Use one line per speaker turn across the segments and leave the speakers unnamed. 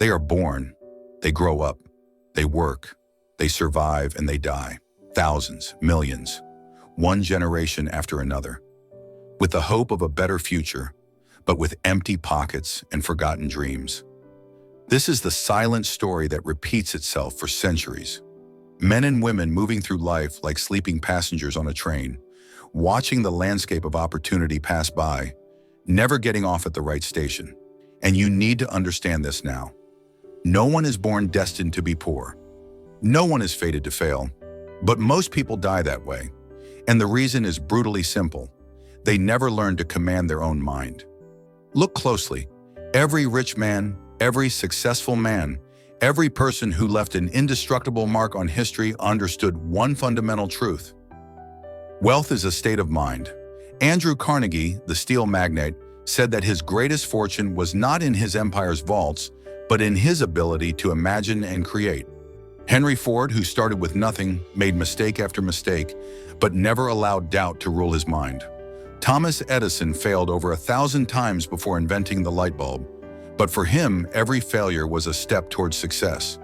They are born, they grow up, they work, they survive, and they die. Thousands, millions, one generation after another, with the hope of a better future, but with empty pockets and forgotten dreams. This is the silent story that repeats itself for centuries. Men and women moving through life like sleeping passengers on a train, watching the landscape of opportunity pass by, never getting off at the right station. And you need to understand this now. No one is born destined to be poor. No one is fated to fail. But most people die that way. And the reason is brutally simple. They never learn to command their own mind. Look closely. Every rich man, every successful man, every person who left an indestructible mark on history understood one fundamental truth. Wealth is a state of mind. Andrew Carnegie, the steel magnate, said that his greatest fortune was not in his empire's vaults, but in his ability to imagine and create. Henry Ford, who started with nothing, made mistake after mistake, but never allowed doubt to rule his mind. Thomas Edison failed over 1,000 times before inventing the light bulb, but for him, every failure was a step towards success.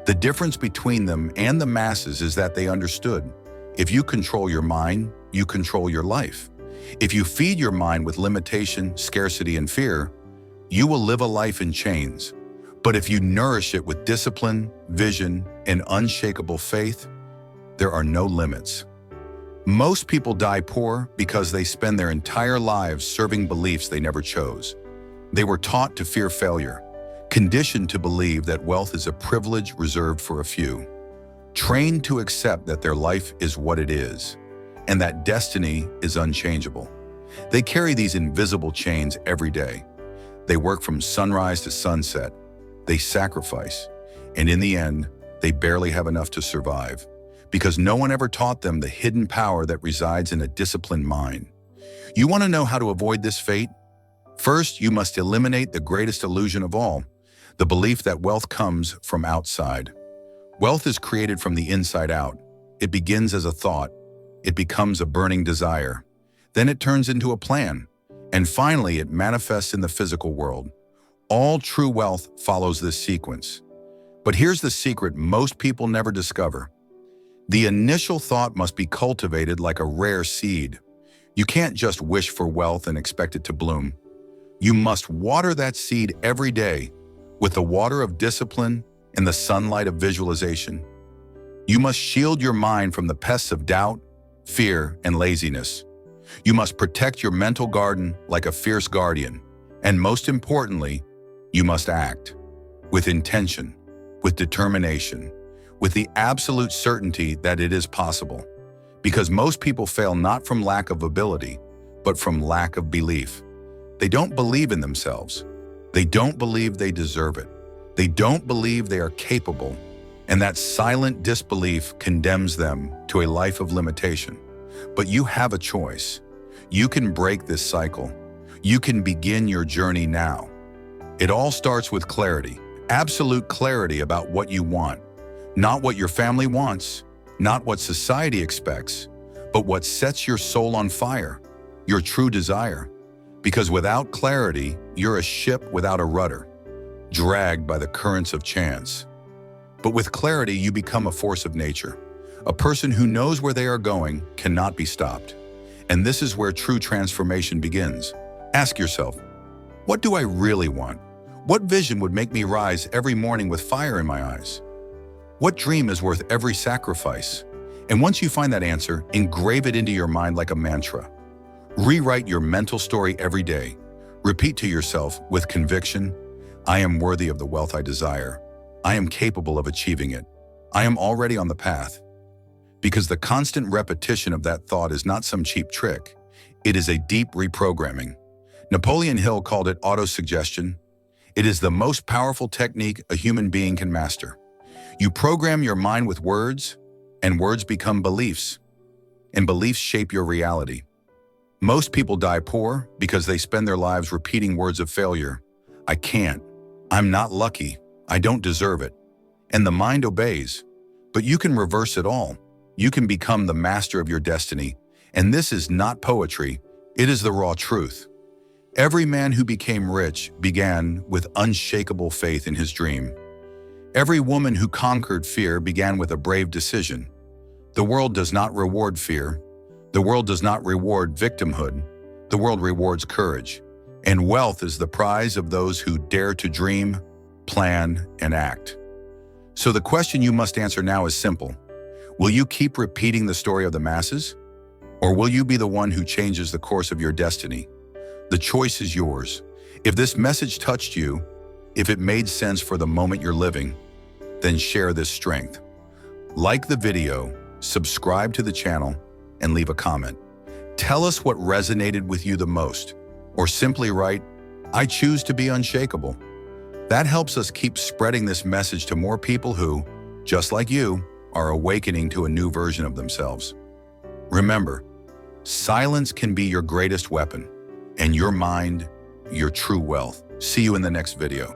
The difference between them and the masses is that they understood. If you control your mind, you control your life. If you feed your mind with limitation, scarcity, and fear, you will live a life in chains. But if you nourish it with discipline, vision, and unshakable faith, there are no limits. Most people die poor because they spend their entire lives serving beliefs they never chose. They were taught to fear failure, conditioned to believe that wealth is a privilege reserved for a few, trained to accept that their life is what it is, and that destiny is unchangeable. They carry these invisible chains every day. They work from sunrise to sunset. They sacrifice, and in the end, they barely have enough to survive, because no one ever taught them the hidden power that resides in a disciplined mind. You want to know how to avoid this fate? First, you must eliminate the greatest illusion of all, the belief that wealth comes from outside. Wealth is created from the inside out. It begins as a thought. It becomes a burning desire. Then it turns into a plan. And finally, it manifests in the physical world. All true wealth follows this sequence. But here's the secret most people never discover. The initial thought must be cultivated like a rare seed. You can't just wish for wealth and expect it to bloom. You must water that seed every day with the water of discipline and the sunlight of visualization. You must shield your mind from the pests of doubt, fear, and laziness. You must protect your mental garden like a fierce guardian. And most importantly, you must act with intention, with determination, with the absolute certainty that it is possible. Because most people fail not from lack of ability, but from lack of belief. They don't believe in themselves. They don't believe they deserve it. They don't believe they are capable. And that silent disbelief condemns them to a life of limitation. But you have a choice. You can break this cycle. You can begin your journey now. It all starts with clarity, absolute clarity about what you want. Not what your family wants, not what society expects, but what sets your soul on fire, your true desire. Because without clarity, you're a ship without a rudder, dragged by the currents of chance. But with clarity, you become a force of nature. A person who knows where they are going cannot be stopped. And this is where true transformation begins. Ask yourself, what do I really want? What vision would make me rise every morning with fire in my eyes? What dream is worth every sacrifice? And once you find that answer, engrave it into your mind like a mantra. Rewrite your mental story every day. Repeat to yourself with conviction, I am worthy of the wealth I desire. I am capable of achieving it. I am already on the path. Because the constant repetition of that thought is not some cheap trick. It is a deep reprogramming. Napoleon Hill called it autosuggestion. It is the most powerful technique a human being can master. You program your mind with words, and words become beliefs, and beliefs shape your reality. Most people die poor because they spend their lives repeating words of failure. I can't. I'm not lucky. I don't deserve it. And the mind obeys. But you can reverse it all. You can become the master of your destiny. And this is not poetry. It is the raw truth. Every man who became rich began with unshakable faith in his dream. Every woman who conquered fear began with a brave decision. The world does not reward fear. The world does not reward victimhood. The world rewards courage. And wealth is the prize of those who dare to dream, plan, and act. So the question you must answer now is simple. Will you keep repeating the story of the masses? Or will you be the one who changes the course of your destiny? The choice is yours. If this message touched you, if it made sense for the moment you're living, then share this strength. Like the video, subscribe to the channel, and leave a comment. Tell us what resonated with you the most, or simply write, "I choose to be unshakable." That helps us keep spreading this message to more people who, just like you, are awakening to a new version of themselves. Remember, silence can be your greatest weapon, and your mind, your true wealth. See you in the next video.